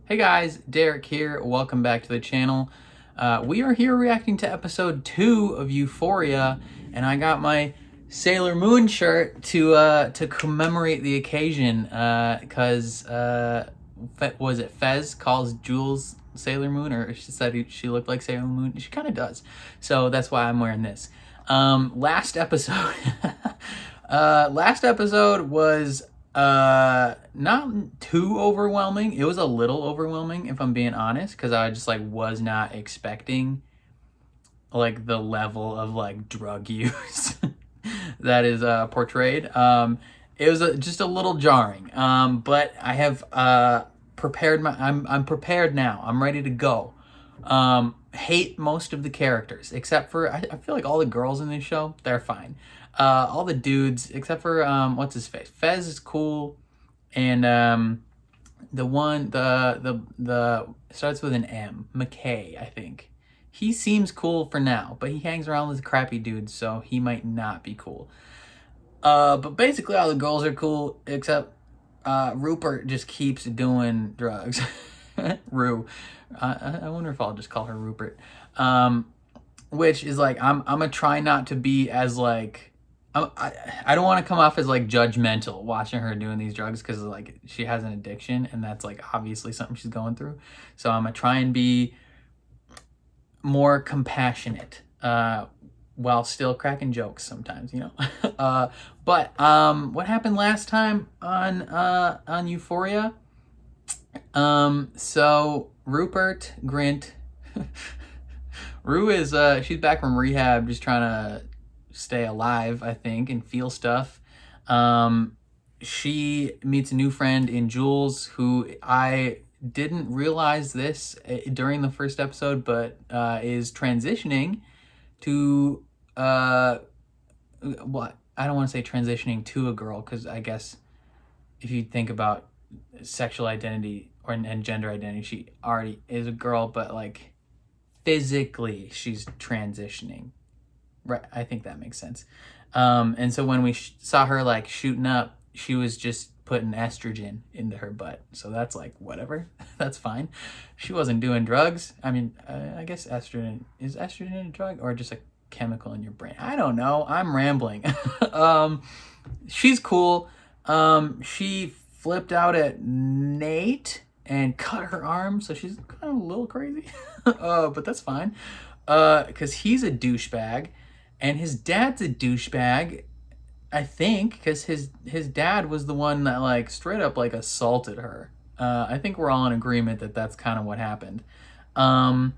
Hey guys, Derek here. Welcome back to the channel. We are here reacting to episode 2 of Euphoria, and I got my Sailor Moon shirt to commemorate the occasion. Because was it Fez calls Jules Sailor Moon, or she said she looked like Sailor Moon? She kind of does. So that's why I'm wearing this. Last episode, last episode was not too overwhelming. It was a little overwhelming, if I'm being honest, because I just like was not expecting like the level of like drug use that is portrayed. It was just a little jarring. But I have prepared my. I'm prepared now. I'm ready to go. Hate most of the characters except for I feel like all the girls in this show, they're fine. All the dudes except for what's his face, Fez is cool, and the one the starts with an M, McKay, I think. He seems cool for now, but he hangs around with crappy dudes, so he might not be cool. But basically all the girls are cool except Rupert just keeps doing drugs. Rue. I wonder if I'll just call her Rupert. Which is like, I'm gonna try not to be as like, I don't want to come off as like judgmental watching her doing these drugs, because like she has an addiction and that's like obviously something she's going through. So I'm gonna try and be more compassionate while still cracking jokes sometimes, you know. But what happened last time on Euphoria? So Rupert Grint, Rue is she's back from rehab, just trying to stay alive, I think, and feel stuff. She meets a new friend in Jules, who I didn't realize this during the first episode, but is transitioning to what, I don't want to say transitioning to a girl, because I guess if you think about sexual identity and gender identity, she already is a girl, but like physically she's transitioning, right? I think that makes sense. And so when we saw her like shooting up, she was just putting estrogen into her butt, so that's like whatever. That's fine. She wasn't doing drugs. I mean, I guess estrogen a drug or just a chemical in your brain? I don't know, I'm rambling. She's cool. She flipped out at Nate and cut her arm, so she's kind of a little crazy. But that's fine, because he's a douchebag and his dad's a douchebag, I think, because his dad was the one that like straight up like assaulted her. I think we're all in agreement that that's kind of what happened. And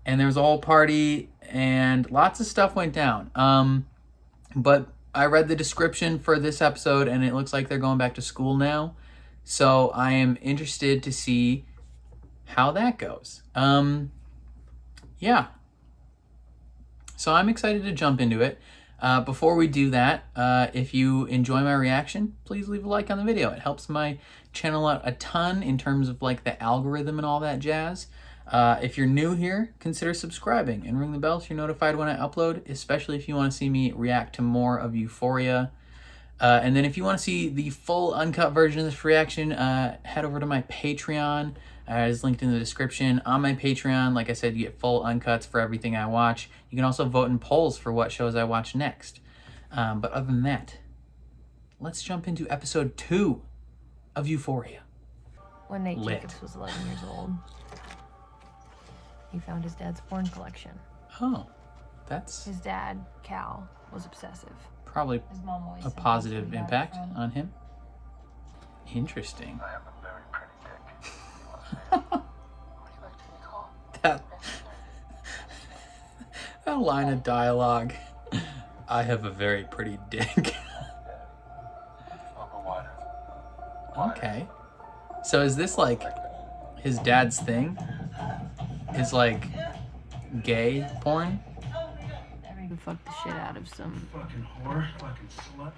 there was a whole party and lots of stuff went down. But I read the description for this episode and it looks like they're going back to school now. So I am interested to see how that goes. Yeah. So I'm excited to jump into it. Before we do that, if you enjoy my reaction, please leave a like on the video. It helps my channel out a ton in terms of like the algorithm and all that jazz. If you're new here, consider subscribing and ring the bell so you're notified when I upload, especially if you want to see me react to more of Euphoria. And then if you want to see the full uncut version of this reaction, head over to my Patreon. It's linked in the description. On my Patreon, like I said, you get full uncuts for everything I watch. You can also vote in polls for what shows I watch next. But other than that, let's jump into episode 2 of Euphoria. When Nate Jacobs was 11 years old, he found his dad's porn collection. Oh, that's... His dad, Cal, was obsessive. Probably His mom always a said positive that's where he got it impact from. on him. Interesting. I have a very pretty dick. Would you like to be called? That line of dialogue. I have a very pretty dick. Open wider. Okay. So is this like his dad's thing? Is like gay porn? He fucked the shit out of some. Fucking whore, fucking slut.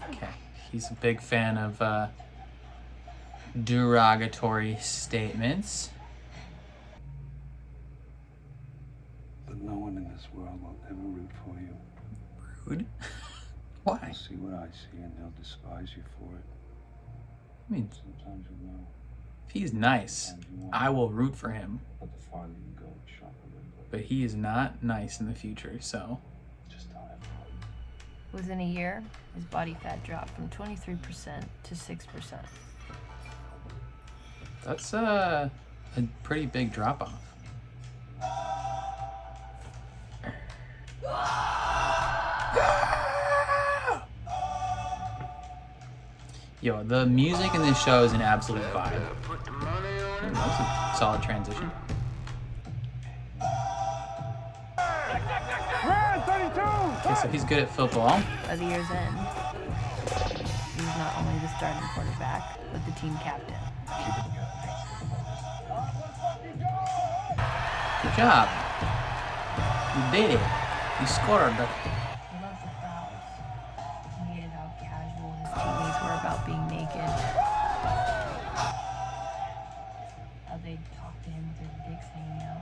Okay. He's a big fan of derogatory statements. But no one in this world will ever root for you. Rude? Why? They'll see what I see and they'll despise you for it. I mean, Sometimes you'll know. If he's nice, I will root for him. But the farther you go, the sharper the blade. But he is not nice in the future, so. Just tell him. Within a year, his body fat dropped from 23% to 6%. That's a pretty big drop off. Yo, the music in this show is an absolute vibe. That was a solid transition. Okay, so he's good at football. By the year's end, he was not only the starting quarterback, but the team captain. Good job. You did it. You scored. He loved the fouls. He hated how casual his teammates were about being naked. How they'd talk to him with their dicks hanging out.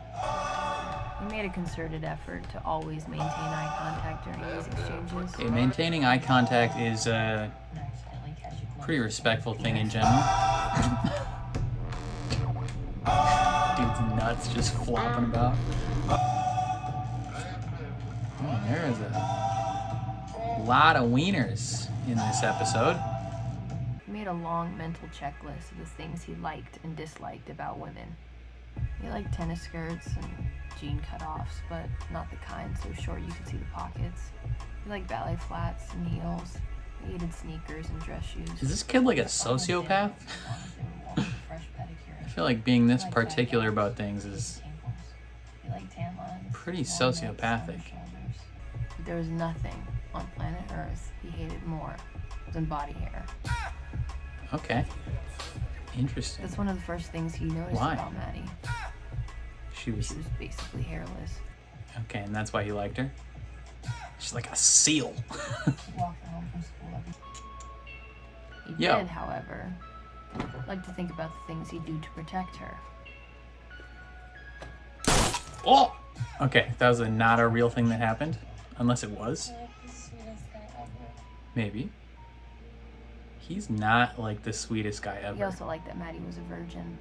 He made a concerted effort to always maintain eye contact during these exchanges. Okay, maintaining eye contact is a And accidentally catch a pretty respectful thing in general. Dude's nuts just flopping about. Oh, there is a lot of wieners in this episode. He made a long mental checklist of the things he liked and disliked about women. He liked tennis skirts and jean cutoffs, but not the kind so short you could see the pockets. He liked ballet flats and heels. He hated sneakers and dress shoes. Is this kid like a sociopath? I feel like being this particular about things is He liked tan lines, pretty long necks, sociopathic. long shoulders. But there was nothing on planet Earth he hated more than body hair. Okay. Interesting. That's one of the first things he noticed Why? about Maddie. She was She was basically hairless. okay, and that's why he liked her. She's like a seal. She walked home from school every He Yo. did, however, like to think about the things he'd do to protect her. Oh! Okay, that was not a real thing that happened. Unless it was. Maybe. He's not like the sweetest guy He ever. also liked that Maddie was a virgin,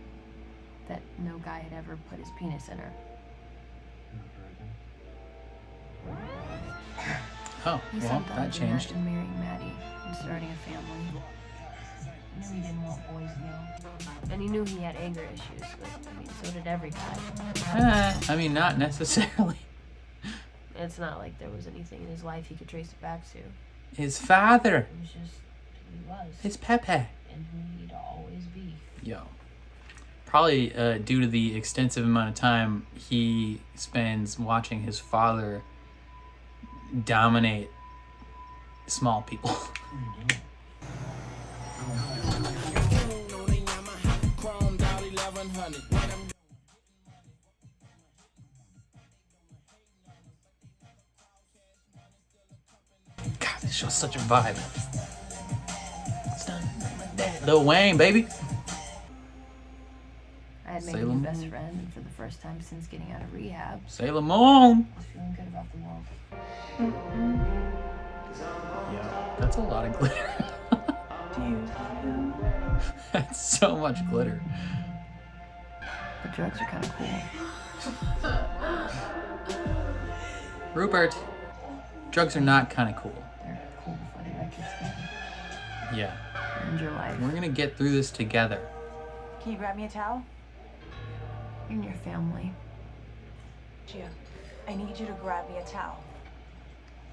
that no guy had ever put his penis in her. Oh, He well, sometimes that changed. imagined marrying Maddie and starting a family. He knew he didn't want boys, though. And he knew he had anger issues, but I mean, so did every guy. I mean, not necessarily. It's not like there was anything in his life he could trace it back to. It His father. was just who he was His Pepe. and who he'd always be. Yo. Probably due to the extensive amount of time he spends watching his father dominate small people. God, this show's such a vibe. Lil Wayne, baby. I had made a Salem. new best friend, and for the first time since getting out of rehab, Sailor Moon. I was feeling good about the world. Yeah, that's a lot of glitter. That's so much glitter. The drugs are kind of cool. Rupert, drugs are not kind of cool. They're cool before they wreck your skin Yeah, and your life. we're gonna get through this together. Can you grab me a towel? And your family. Gia, I need you to grab me a towel.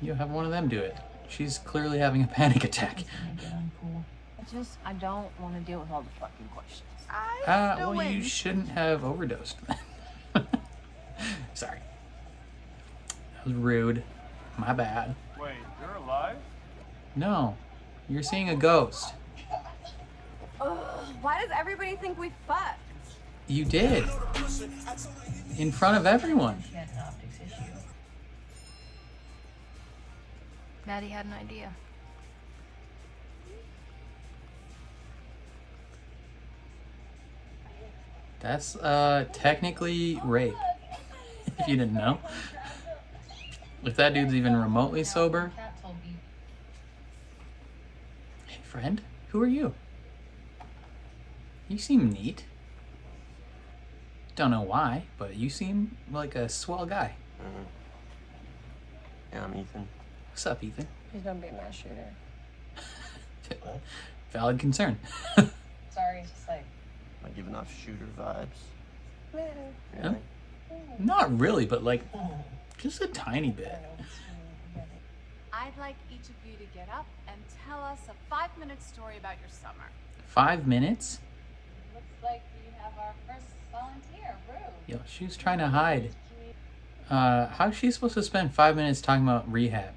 You have one of them do it. She's clearly having a panic attack. It's gonna get uncool. I don't want to deal with all the fucking questions. Well, you shouldn't have overdosed. Sorry. That was rude. My bad. Wait, you're alive? No, you're seeing a ghost. Why does everybody think we fucked? You did. In front of everyone. She had an optics issue. Maddie had an idea. That's technically rape. If you didn't know. If that dude's even remotely sober. Cat told me. Hey friend, who are you? You seem neat. Don't know why, but you seem like a swell guy. Yeah, I'm Ethan. What's up, Ethan? He's gonna be a mass shooter. Valid concern. Sorry, it's just like. Am I giving off shooter vibes? Huh? Not really, but like just a tiny bit. I'd like each of you to get up and tell us a 5-minute story about your summer. 5 minutes? Looks like we have our first volunteer, Rue. Yo, she was trying to hide. How's she supposed to spend 5 minutes talking about rehab?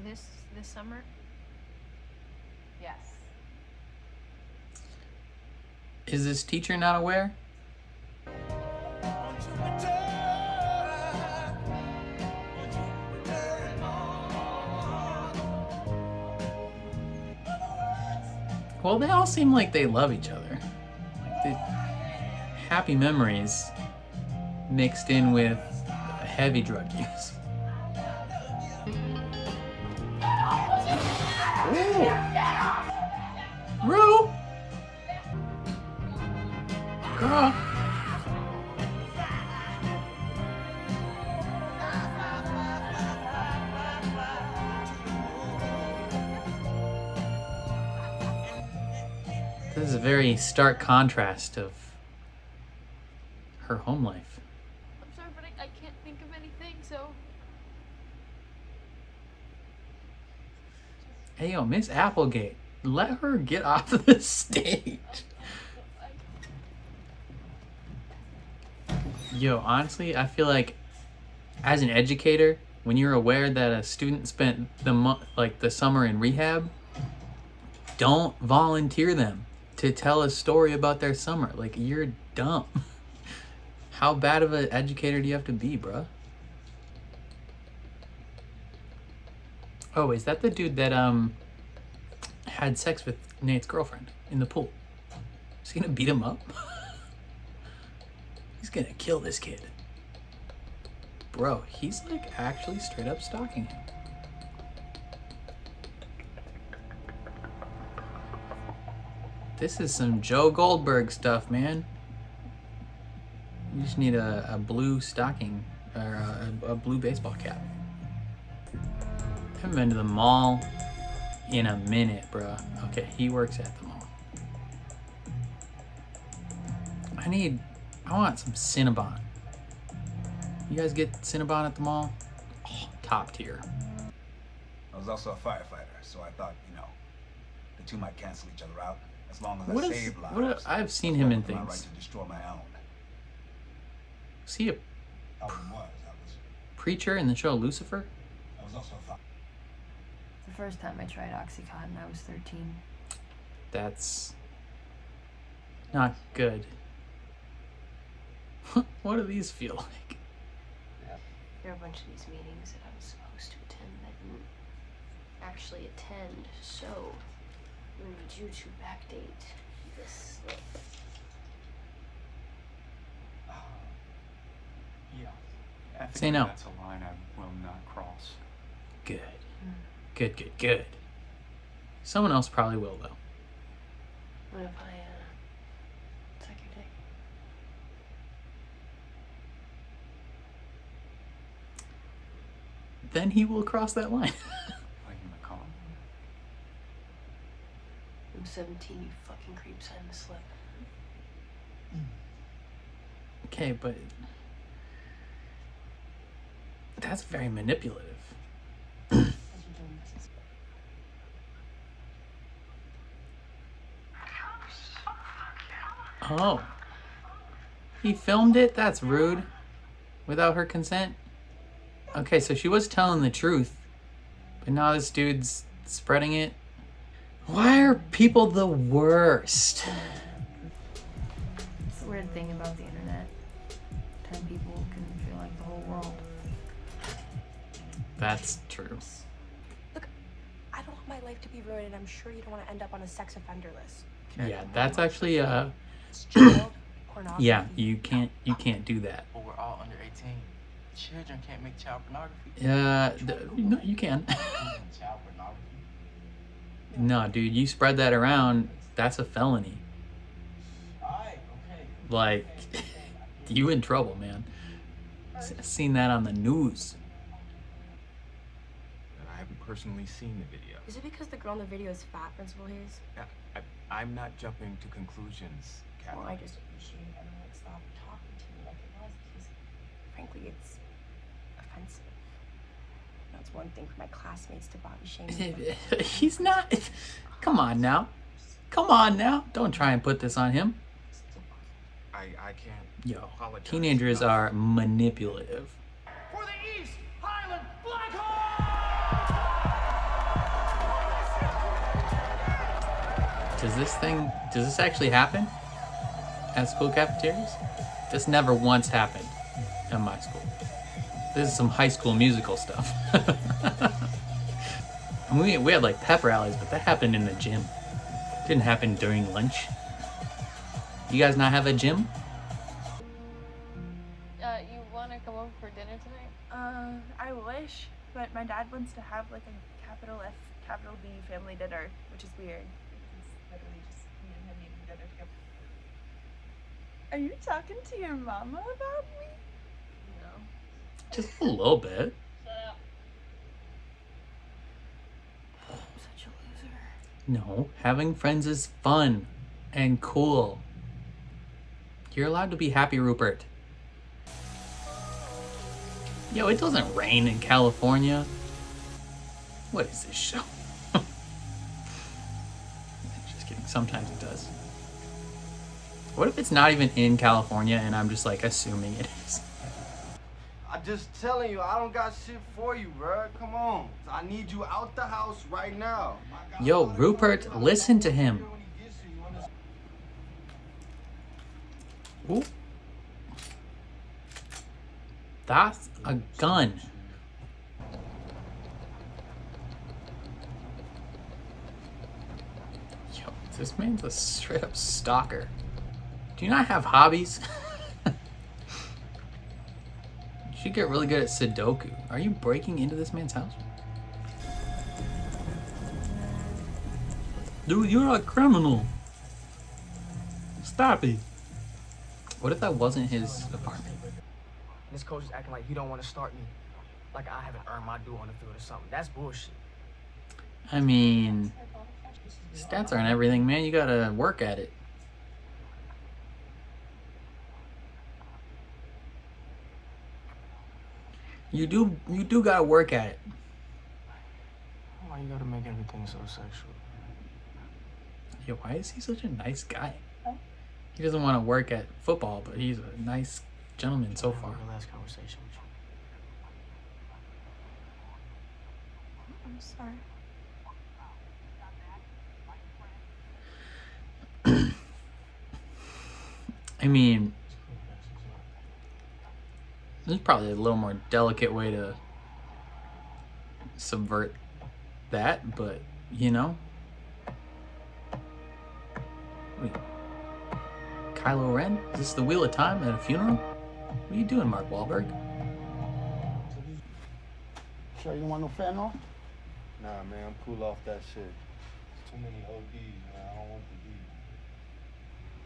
This summer? Yes. Is this teacher not aware? Well, they all seem like they love each other. Like the happy memories mixed in with heavy drug use. Ooh. Rue! Girl. This is a very stark contrast of her home life. I'm sorry, but I can't think of anything, so. Hey, yo, Miss Applegate, let her get off of the stage. Yo, honestly, I feel like as an educator, when you're aware that a student spent the summer in rehab, don't volunteer them to tell a story about their summer. Like, you're dumb. How bad of an educator do you have to be, bruh? Oh, is that the dude that had sex with Nate's girlfriend in the pool? Is he gonna beat him up? He's gonna kill this kid. Bro, he's like actually straight up stalking him. This is some Joe Goldberg stuff, man. You just need a blue stocking or a blue baseball cap. Haven't been to the mall in a minute, bro. Okay, he works at the mall. I want some Cinnabon. You guys get Cinnabon at the mall? Oh, top tier. I was also a firefighter, so I thought, the two might cancel each other out as long as What I is- save lives. what- I've seen him in My right things. to destroy my own. Was he a I was preacher in the show Lucifer? I was also a firefighter. The first time I tried Oxycontin, I was 13. That's not good. What do these feel like? There are a bunch of these meetings that I was supposed to attend that I didn't actually attend, so I need you to backdate this slip. Yeah. I think Say no. That's a line I will not cross. Good. Good, good, good. Someone else probably will, though. What if I, suck your dick? Then he will cross that line. Like in the car. I'm 17, you fucking creep, sign the slip. Okay, but that's very manipulative. Oh. He filmed it? That's rude. Without her consent? Okay, so she was telling the truth. But now this dude's spreading it. Why are people the worst? It's the weird thing about the internet. 10 people can feel like the whole world. That's true. Look, I don't want my life to be ruined, and I'm sure you don't want to end up on a sex offender list. Yeah, that's actually It's child pornography. yeah, you can't do that. But we're all under 18. Children can't make child pornography. No, you can. Child pornography. No, dude, you spread that around, that's a felony. Like, you in trouble, man. Seen that on the news. I haven't personally seen the video. Is it because the girl in the video is fat, Principal Hayes? I'm not jumping to conclusions, Kat. Well, I just appreciate everyone stopped talking to me like it was because, frankly, it's offensive. You know, it's one thing for my classmates to body shame me. He's not. Come on now. Come on now. Don't try and put this on him. I can't. Yo, apologize. teenagers are manipulative. For the East Highland Black Does this actually happen at school cafeterias? This never once happened at my school. This is some High School Musical stuff. we had like pep rallies, but that happened in the gym. It didn't happen during lunch. You guys not have a gym? You want to come over for dinner tonight? I wish, but my dad wants to have like a capital F, capital B family dinner, which is weird. It's literally just me and him eating dinner together. Are you talking to your mama about me? No. Just a little bit. Shut up. Such a loser. No, having friends is fun and cool. You're allowed to be happy, Rupert. Yo, it doesn't rain in California. What is this show? Just kidding. Sometimes it does. What if it's not even in California and I'm just like assuming it is? I'm just telling you, I don't got shit for you, bro. Come on. I need you out the house right now. Yo, Rupert, listen to him. Ooh. That's a gun. Yo, this man's a straight up stalker. Do you not have hobbies? You should get really good at Sudoku. Are you breaking into this man's house? Dude, you're a criminal. Stop it. What if that wasn't his apartment? This coach is acting like he don't want to start me. Like I haven't earned my due on the field or something. That's bullshit. I mean, stats aren't everything, man. You gotta work at it. You do gotta work at it. Why you gotta make everything so sexual? Yo, why is he such a nice guy? He doesn't want to work at football, but he's a nice gentleman so far. The last conversation with you. I'm sorry. I mean, there's probably a little more delicate way to subvert that, but you know. Wait. Kylo Ren? Is this the Wheel of Time at a funeral? What are you doing, Mark Wahlberg? Sure you don't want no fentanyl? Nah, man, I'm cool off that shit. There's too many ODs, man. I don't want the D.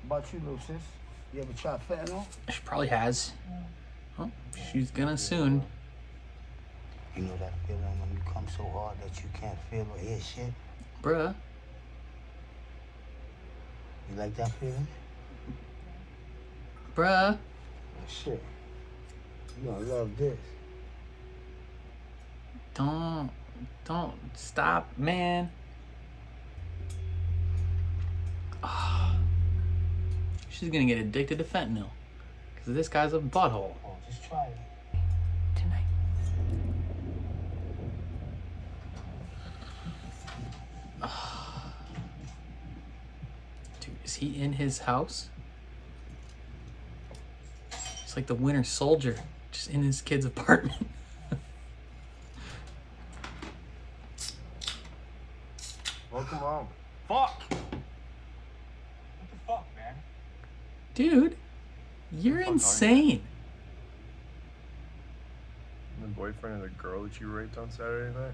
About you, little sis? You ever tried fentanyl? She probably has. Oh, she's gonna soon. You know that feeling when you come so hard that you can't feel or hear shit? Bruh. You like that feeling? Bruh. Oh, shit. You gonna love this. Don't stop, man. Oh, she's gonna get addicted to fentanyl. Because this guy's a butthole. Oh, just try it. Tonight. Dude, is he in his house? It's like the Winter Soldier, just in his kid's apartment. Welcome home. Fuck! What the fuck, man? Dude, you're insane. The boyfriend of the girl that you raped on Saturday night?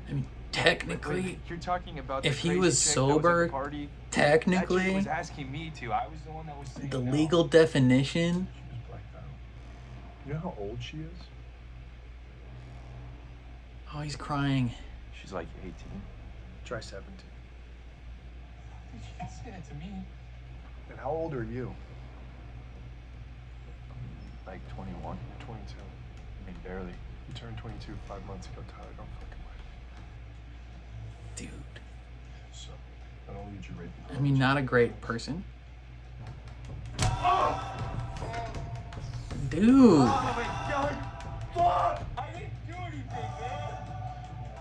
I mean, technically, You're talking about if the he crazy was chick that was at the sober, party? That technically, chick was asking me to. I was the one that was saying the no. legal definition. She was blacked out. You know how old she is? Oh, he's crying. She's like 18. Try 17. She didn't say that to me. And how old are you? Like 21. 22. I mean, barely. You turned 22 5 months ago, Tyler. Don't fucking lie. Dude. So, not only did you rape me, I mean, not a great person. Dude.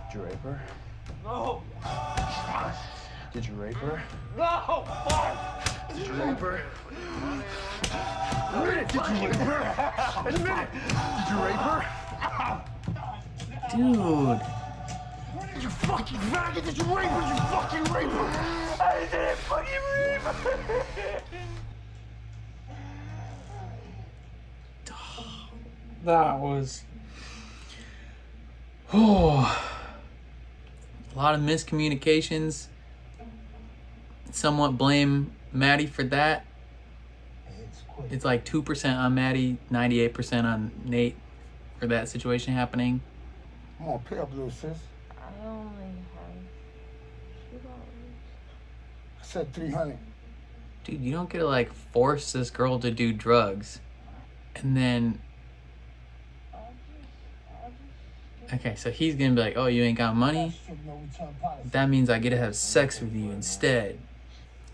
Did you rape her? No! Did you rape her? No! Fuck! Did you rape her? Admit it! Did you rape her? Admit it! Did you rape her? Dude. You fucking faggot! Did you rape her? Did you fucking rape her? I didn't fucking rape her! That was... Oh. A lot of miscommunications. Somewhat blame Maddie for that. It's like 2% on Maddie, 98% on Nate for that situation happening. Come on, pay up, little sis. I only have $2. I said 300. Dude, you don't get to like force this girl to do drugs. And then... Okay, so he's gonna be like, oh, you ain't got money? That means I get to have sex with you instead.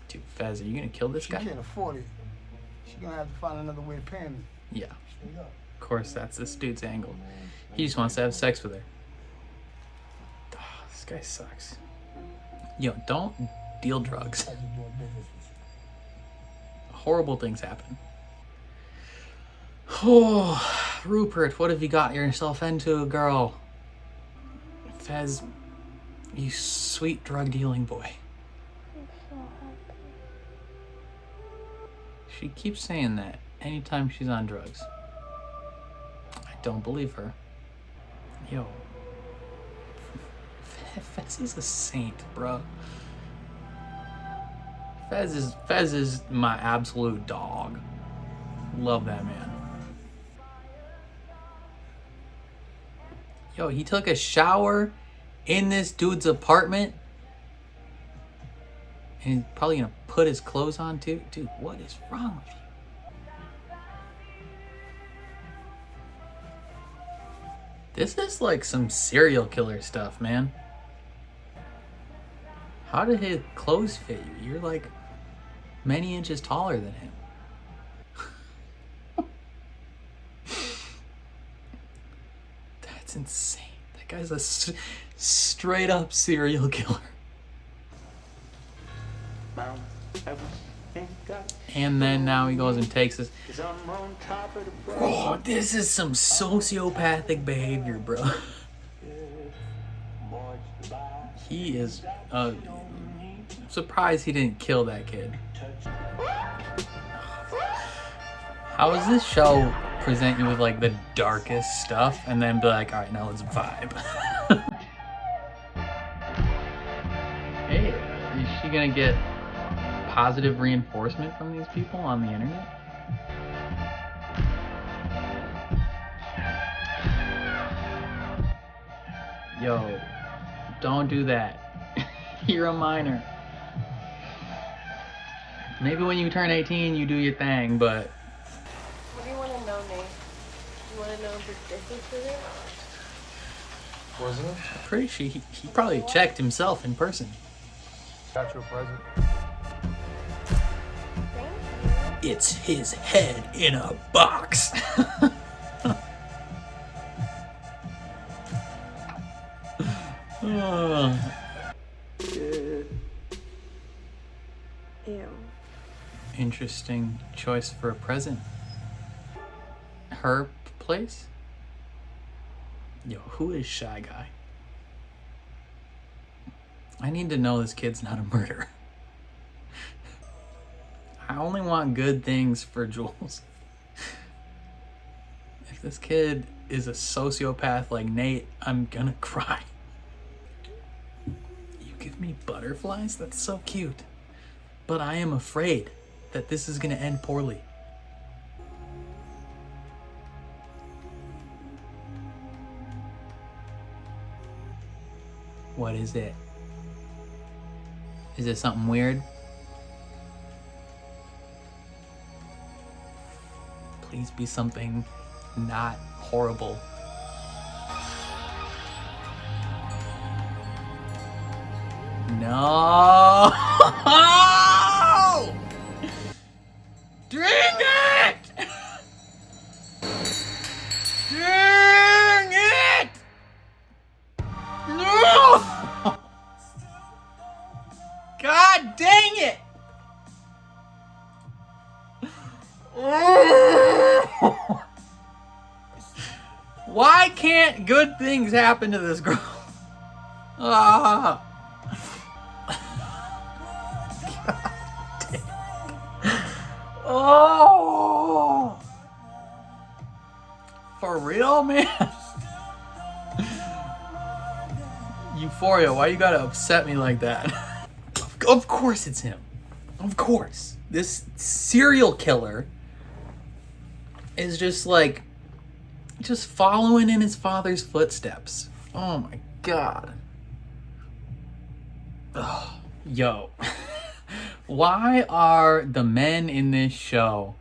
Dude, Fez, are you gonna kill this guy? She can't afford it. She's gonna have to find another way of paying me. Yeah. Of course, that's this dude's angle. He just wants to have sex with her. Oh, this guy sucks. Yo, don't deal drugs. Horrible things happen. Oh, Rupert, what have you got yourself into, girl? Fez, you sweet drug dealing boy. I'm so happy. She keeps saying that anytime she's on drugs. I don't believe her. Yo. Fez is a saint, bro. Fez is my absolute dog. Love that man. Yo, he took a shower in this dude's apartment. And he's probably gonna put his clothes on too. Dude, what is wrong with you? This is like some serial killer stuff, man. How did his clothes fit you? You're like many inches taller than him. That's insane. That guy's a straight up serial killer. And then now he goes and takes this. Oh, this is some sociopathic behavior, bro. He is surprised he didn't kill that kid. How does this show present you with like the darkest stuff and then be like, all right, now let's vibe? Hey, is she gonna get positive reinforcement from these people on the internet? Yo, don't do that. You're a minor. Maybe when you turn 18 you do your thing, but... What do you want to know, Nate? Do you want to know the difference in it? Wasn't it? I'm pretty sure he probably checked himself in person. Got you a present. It's his head in a box. Ew. Interesting choice for a present. Her place? Yo, who is Shy Guy? I need to know this kid's not a murderer. I only want good things for Jules. If this kid is a sociopath like Nate, I'm gonna cry. me butterflies? That's so cute. But I am afraid that this is gonna end poorly. What is it? Is it something weird? Please be something not horrible. No! Dang it! Dang it! No! God dang it! Why can't good things happen to this girl? Ah. Oh, for real, man? Euphoria, why you gotta upset me like that? Of course it's him. Of course. This serial killer is just like, just following in his father's footsteps. Oh my God. Oh, yo. Why are the men in this show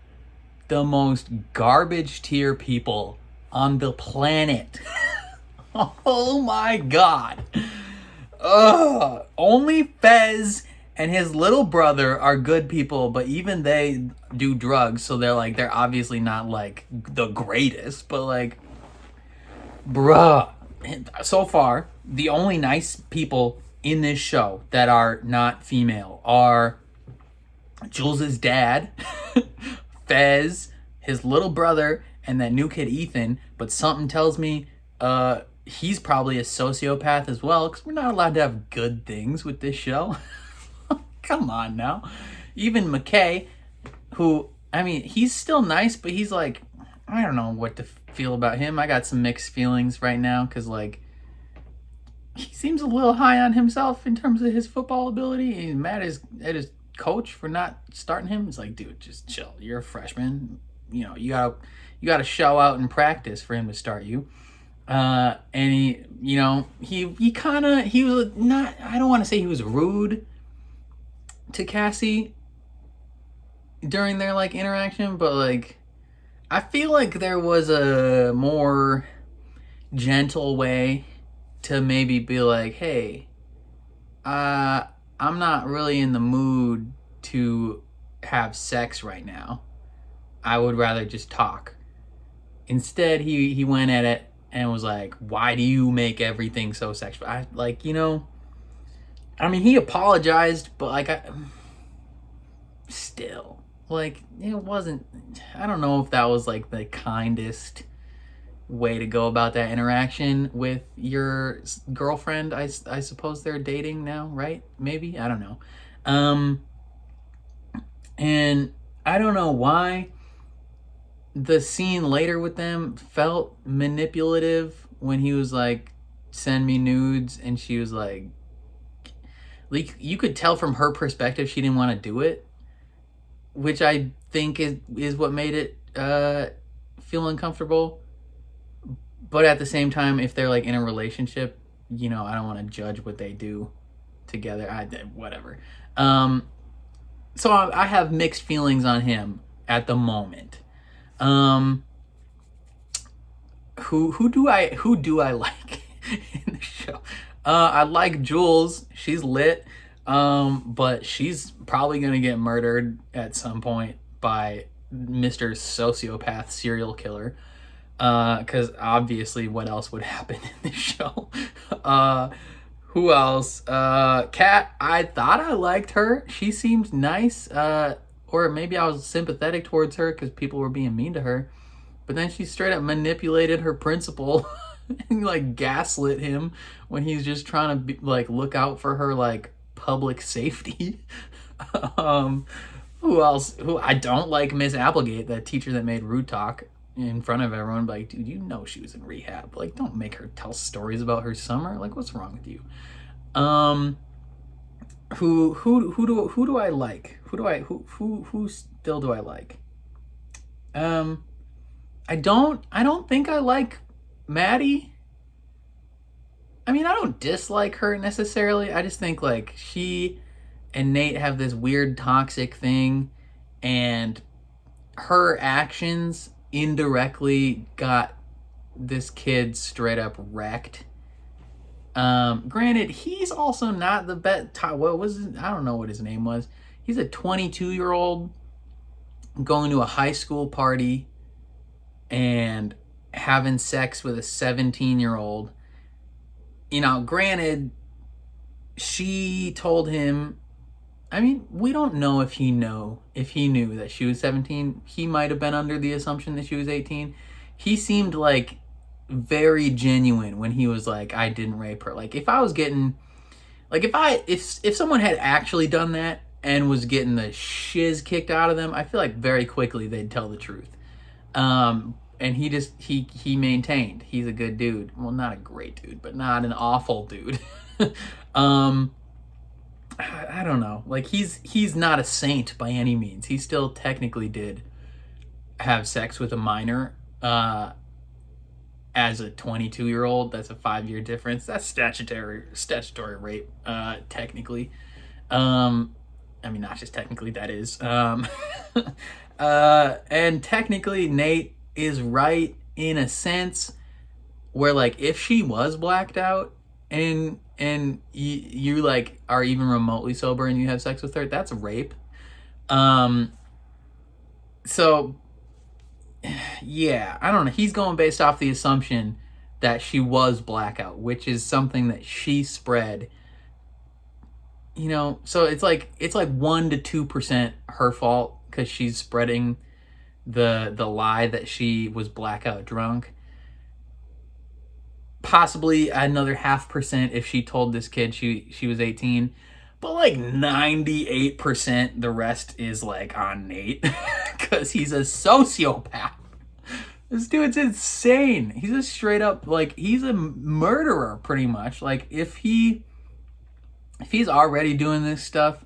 the most garbage tier people on the planet? Oh my God. Ugh. Only Fez and his little brother are good people, but even they do drugs, so they're obviously not like the greatest, but like, bruh. So far, the only nice people in this show that are not female are Jules' dad, Fez, his little brother, and that new kid Ethan. But something tells me he's probably a sociopath as well, because we're not allowed to have good things with this show. Come on now. Even McKay, who, I mean, he's still nice, but he's like, I don't know what to feel about him. I got some mixed feelings right now, because like, he seems a little high on himself in terms of his football ability. He's mad at his coach for not starting him. It's like, dude, just chill. You're a freshman. You know, you gotta show out and practice for him to start you. And he, you know, he was not, I don't want to say he was rude to Cassie during their like interaction, but like, I feel like there was a more gentle way to maybe be like, hey, I'm not really in the mood to have sex right now. I would rather just talk. Instead, he went at it and was like, why do you make everything so sexual? I like, you know, I mean, he apologized, but like, still, like, it wasn't, I don't know if that was like the kindest way to go about that interaction with your girlfriend. I suppose they're dating now, right? Maybe, I don't know. And I don't know why the scene later with them felt manipulative when he was like, send me nudes, and she was like you could tell from her perspective she didn't want to do it, which I think is what made it feel uncomfortable. But at the same time, if they're like in a relationship, you know, I don't want to judge what they do together. Whatever. So I have mixed feelings on him at the moment. Who do I like in the show? I like Jules. She's lit. But she's probably gonna get murdered at some point by Mr. Sociopath serial killer. Because obviously what else would happen in this show? Who else? Kat, I thought I liked her. She seemed nice. Or maybe I was sympathetic towards her because people were being mean to her. But then she straight up manipulated her principal and like gaslit him when he's just trying to be, like, look out for her like public safety. Who else? Who I don't like Miss Applegate, that teacher that made rude talk in front of everyone. Like, dude, you know she was in rehab. Like, don't make her tell stories about her summer. Like, what's wrong with you? who do I like? Who still do I like? I don't think I like Maddie. I mean, I don't dislike her necessarily. I just think like she and Nate have this weird toxic thing, and her actions indirectly got this kid straight up wrecked. Granted, he's also not the best. What was his, I don't know what his name was. He's a 22-year-old going to a high school party and having sex with a 17-year-old. You know, granted, she told him, I mean, we don't know if he knew that she was 17. He might have been under the assumption that she was 18. He seemed like very genuine when he was like, I didn't rape her. Like if I was getting, like if someone had actually done that and was getting the shiz kicked out of them, I feel like very quickly they'd tell the truth. And he maintained he's a good dude. Well, not a great dude, but not an awful dude. I don't know. Like he's not a saint by any means. He still technically did have sex with a minor as a 22-year-old. That's a 5-year difference. That's statutory rape, technically. I mean, not just technically, that is. And technically Nate is right in a sense where like if she was blacked out and you like are even remotely sober and you have sex with her, that's rape. So yeah, I don't know. He's going based off the assumption that she was blackout, which is something that she spread. You know, so it's like 1 to 2% her fault because she's spreading the lie that she was blackout drunk. Possibly another 0.5% if she told this kid she was 18. But like 98% the rest is like on Nate because he's a sociopath. This dude's insane. He's a straight up, like, he's a murderer pretty much. Like if he's already doing this stuff,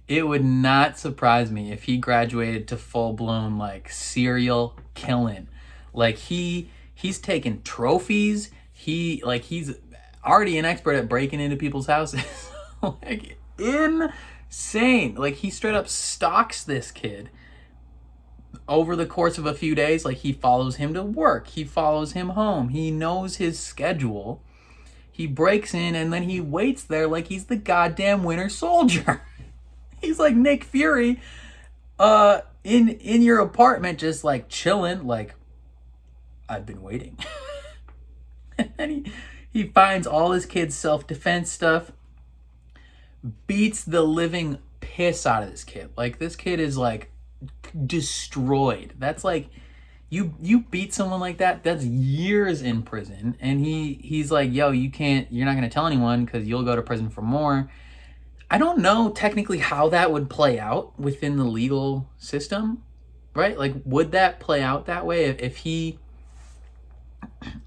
it would not surprise me if he graduated to full-blown like serial killing. Like he's taking trophies. He's already an expert at breaking into people's houses. Like insane. Like he straight up stalks this kid over the course of a few days. Like he follows him to work. He follows him home. He knows his schedule. He breaks in and then he waits there like he's the goddamn Winter Soldier. He's like Nick Fury in your apartment just like chilling, like I've been waiting. And then he finds all his kids' self-defense stuff, beats the living piss out of this kid. Like this kid is like destroyed. That's like you beat someone like that, that's years in prison. And he's like, yo, you're not gonna tell anyone because you'll go to prison for more. I don't know technically how that would play out within the legal system, right? Like, would that play out that way if he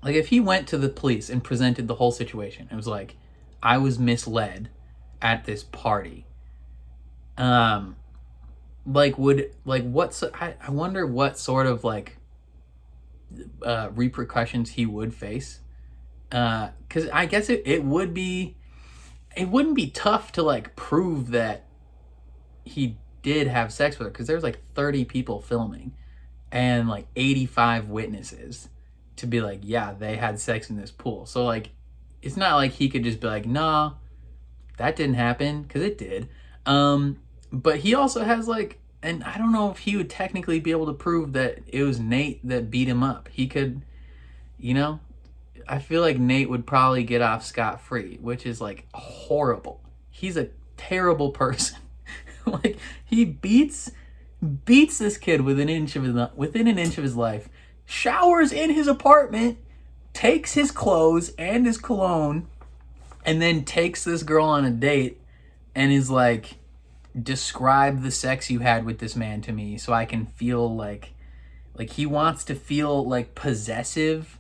went to the police and presented the whole situation? It was like, I was misled at this party. I wonder what sort of like repercussions he would face. Because I guess it wouldn't be tough to like prove that he did have sex with her because there's like 30 people filming and like 85 witnesses to be like, yeah, they had sex in this pool. So like, it's not like he could just be like, nah, that didn't happen, because it did. But he also has like, and I don't know if he would technically be able to prove that it was Nate that beat him up. He could, you know, I feel like Nate would probably get off scot-free, which is like horrible. He's a terrible person. Like he beats this kid within an inch of his life, showers in his apartment, takes his clothes and his cologne, and then takes this girl on a date and is like, describe the sex you had with this man to me so I can feel like he wants to feel like possessive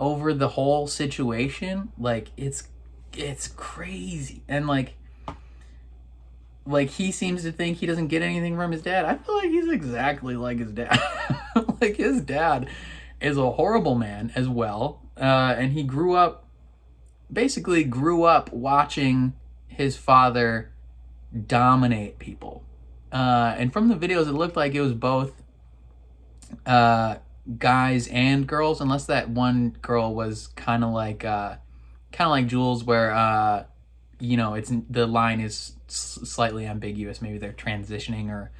over the whole situation. Like it's crazy. And like like he seems to think he doesn't get anything from his dad. I feel like he's exactly like his dad. Like his dad is a horrible man as well. And he basically grew up watching his father dominate people. And from the videos, it looked like it was both guys and girls, unless that one girl was kind of like Jules, where you know, it's the line is slightly ambiguous. Maybe they're transitioning or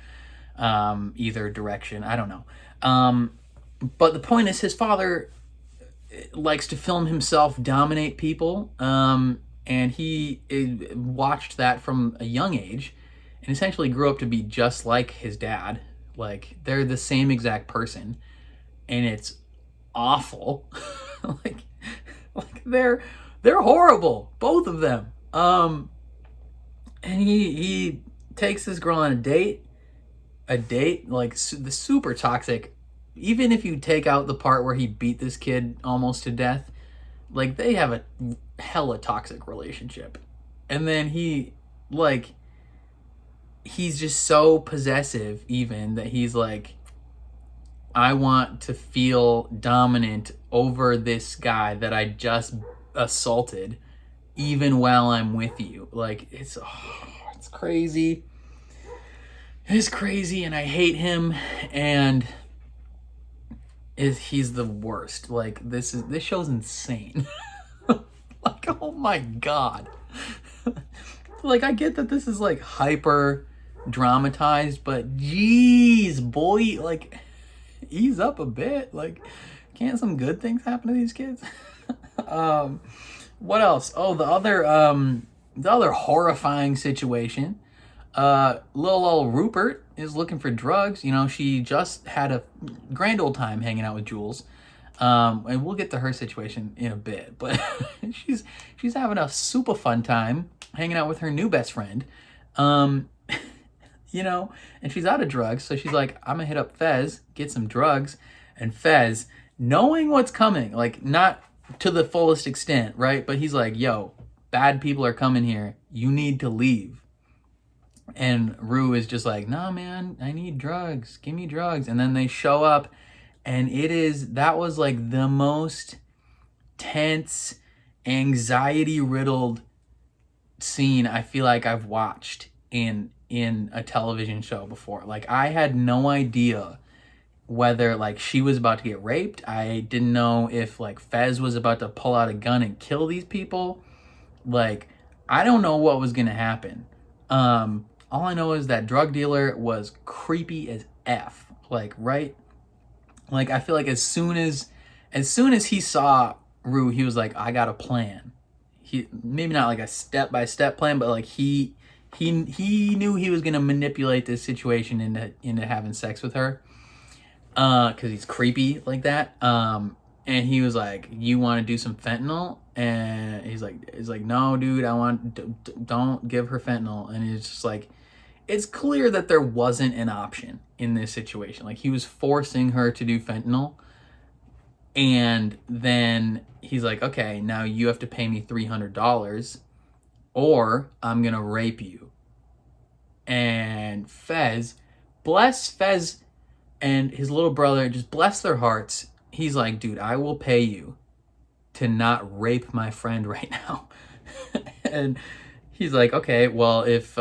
either direction. I don't know. But the point is, his father likes to film himself dominate people, and he watched that from a young age, and essentially grew up to be just like his dad. Like they're the same exact person, and it's awful. like they're horrible, both of them. And he takes this girl on a date like the super toxic. Even if you take out the part where he beat this kid almost to death, like they have a hella toxic relationship. And then he's just so possessive, even that he's like, I want to feel dominant over this guy that I just assaulted, even while I'm with you. Like it's crazy. It's crazy, and I hate him, and he's the worst. Like this show's insane. Like, oh my god. Like, I get that this is like hyper dramatized, but geez, boy, like ease up a bit. Like, can't some good things happen to these kids? What else? Oh, the other horrifying situation. Little old Rupert is looking for drugs. You know, she just had a grand old time hanging out with Jules. And we'll get to her situation in a bit, but she's having a super fun time hanging out with her new best friend. You know, and she's out of drugs, so she's like, I'm gonna hit up Fez, get some drugs. And Fez, knowing what's coming, like not to the fullest extent, right? But he's like, yo, bad people are coming here. You need to leave. And Rue is just like, nah, man, I need drugs. Give me drugs. And then they show up, and that was like the most tense, anxiety-riddled scene I feel like I've watched in a television show before. Like, I had no idea whether like she was about to get raped. I didn't know if like Fez was about to pull out a gun and kill these people. Like, I don't know what was gonna happen. All I know is that drug dealer was creepy as F. Like, right? Like, I feel like as soon as he saw Rue, he was like, I got a plan. He maybe not like a step-by-step plan, but like he knew he was gonna manipulate this situation into having sex with her. Cause he's creepy like that. And he was like, you want to do some fentanyl? And he's like, no, dude, don't give her fentanyl. And it's just like, it's clear that there wasn't an option in this situation. Like, he was forcing her to do fentanyl. And then he's like, okay, now you have to pay me $300 or I'm going to rape you. And Fez, bless Fez and his little brother, just bless their hearts. He's like, dude, I will pay you to not rape my friend right now. And he's like, okay, well, if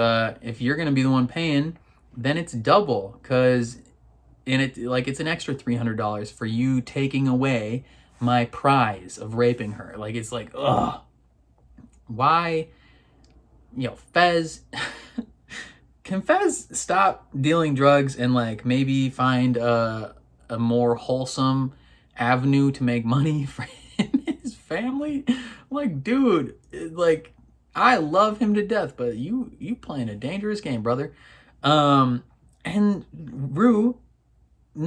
you're gonna be the one paying, then it's double, cause it's an extra $300 for you taking away my prize of raping her. Like, it's like, ugh, why, you know, Fez. Can Fez stop dealing drugs and like maybe find a more wholesome avenue to make money for him and his family? Like, dude, like, I love him to death, but you playing a dangerous game, brother. And Rue, she's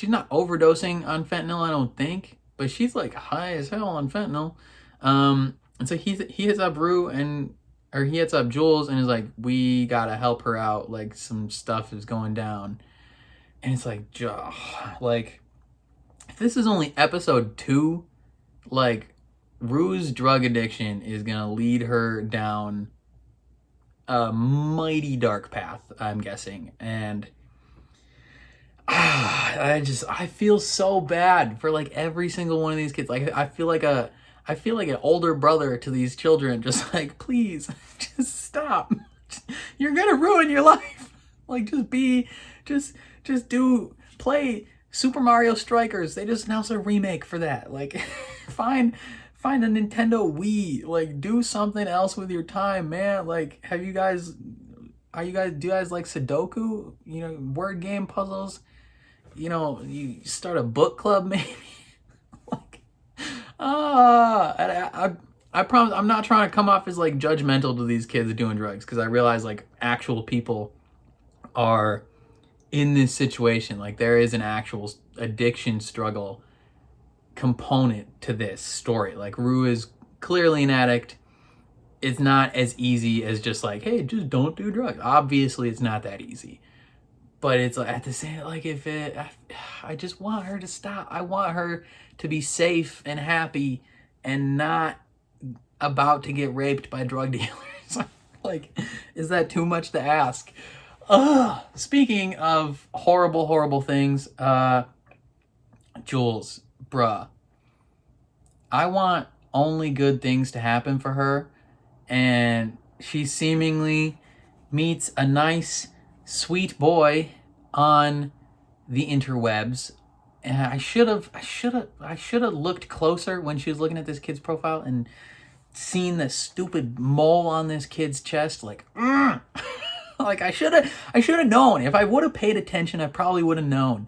not overdosing on fentanyl, I don't think, but she's like high as hell on fentanyl. And so he hits up Rue he hits up Jules and is like, we gotta help her out, like some stuff is going down. And it's like, like, if this is only episode 2, like, Rue's drug addiction is gonna lead her down a mighty dark path, I'm guessing. And I feel so bad for like every single one of these kids. Like I feel like an older brother to these children, just like, please, just stop. You're gonna ruin your life. Like just play Super Mario Strikers. They just announced a remake for that. Like find a Nintendo Wii. Like do something else with your time, man. Like do you guys like Sudoku? You know, word game puzzles? You know, you start a book club maybe. Like, I promise I'm not trying to come off as like judgmental to these kids doing drugs, because I realize like actual people are in this situation. Like there is an actual addiction struggle component to this story. Like Rue is clearly an addict. It's not as easy as just like, hey, just don't do drugs. Obviously it's not that easy. But it's like at the same, like I just want her to stop. I want her to be safe and happy and not about to get raped by drug dealers. Like, is that too much to ask? Speaking of horrible, horrible things, Jules, bruh, I want only good things to happen for her, and she seemingly meets a nice, sweet boy on the interwebs. And I should have looked closer when she was looking at this kid's profile and seen the stupid mole on this kid's chest. Like, like I should have known. If I would have paid attention, I probably would have known.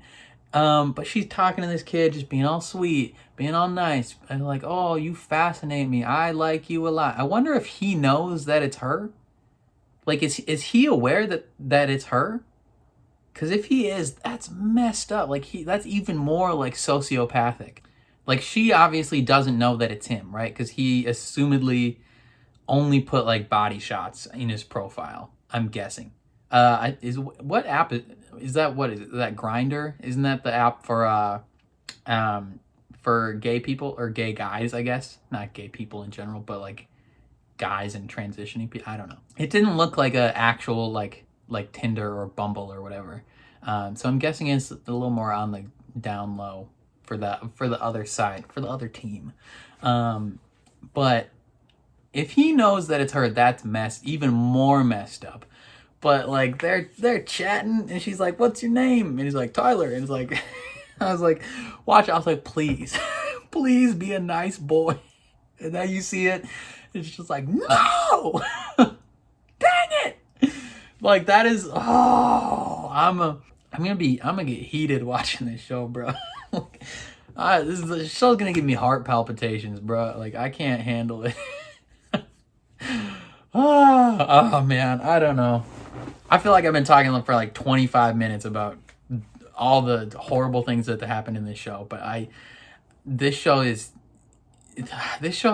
But she's talking to this kid, just being all sweet, being all nice, and like, oh, you fascinate me. I like you a lot. I wonder if he knows that it's her. Like, is he aware that it's her? Because if he is, that's messed up. Like, that's even more, like, sociopathic. Like, she obviously doesn't know that it's him, right? Because he assumedly only put, like, body shots in his profile, I'm guessing. What app is that? What is it? Is that Grindr? Isn't that the app for gay people, or gay guys, I guess? Not gay people in general, but, like, guys and transitioning people. I don't know. It didn't look like a actual like Tinder or Bumble or whatever. So I'm guessing it's a little more on the down low for the other side, for the other team. But if he knows that it's her, that's even more messed up. But like they're chatting and she's like, "What's your name?" And he's like, "Tyler." And it's like, I was like, watch. I was like, please, please be a nice boy. And then you see it. It's just like, no! Dang it! Like, that is, I'm gonna get heated watching this show, bro. This show's gonna give me heart palpitations, bro. Like, I can't handle it. Oh, man, I don't know. I feel like I've been talking for like 25 minutes about all the horrible things that happened in this show, but this show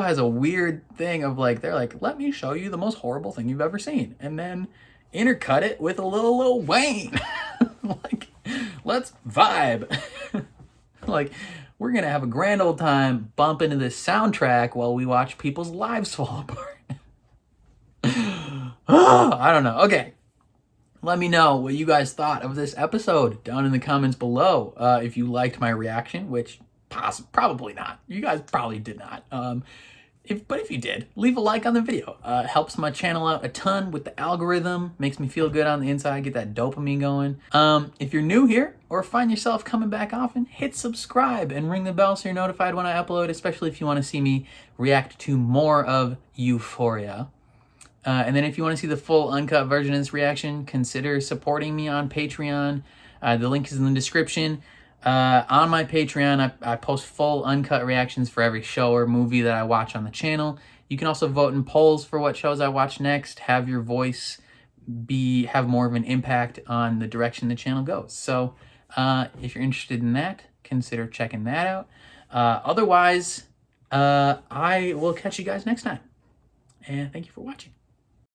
has a weird thing of like, they're like, let me show you the most horrible thing you've ever seen, and then intercut it with a little Wayne. Like, let's vibe. Like, we're gonna have a grand old time bump into this soundtrack while we watch people's lives fall apart. I don't know. Okay, let me know what you guys thought of this episode down in the comments below. If you liked my reaction, which probably not. You guys probably did not. But if you did, leave a like on the video. Helps my channel out a ton with the algorithm. Makes me feel good on the inside. Get that dopamine going. If you're new here or find yourself coming back often, hit subscribe and ring the bell so you're notified when I upload, especially if you want to see me react to more of Euphoria. And then if you want to see the full uncut version of this reaction, consider supporting me on Patreon. The link is in the description. On my Patreon, I post full uncut reactions for every show or movie that I watch on the channel. You can also vote in polls for what shows I watch next. Have your voice have more of an impact on the direction the channel goes. So if you're interested in that, consider checking that out. Otherwise, I will catch you guys next time. And thank you for watching.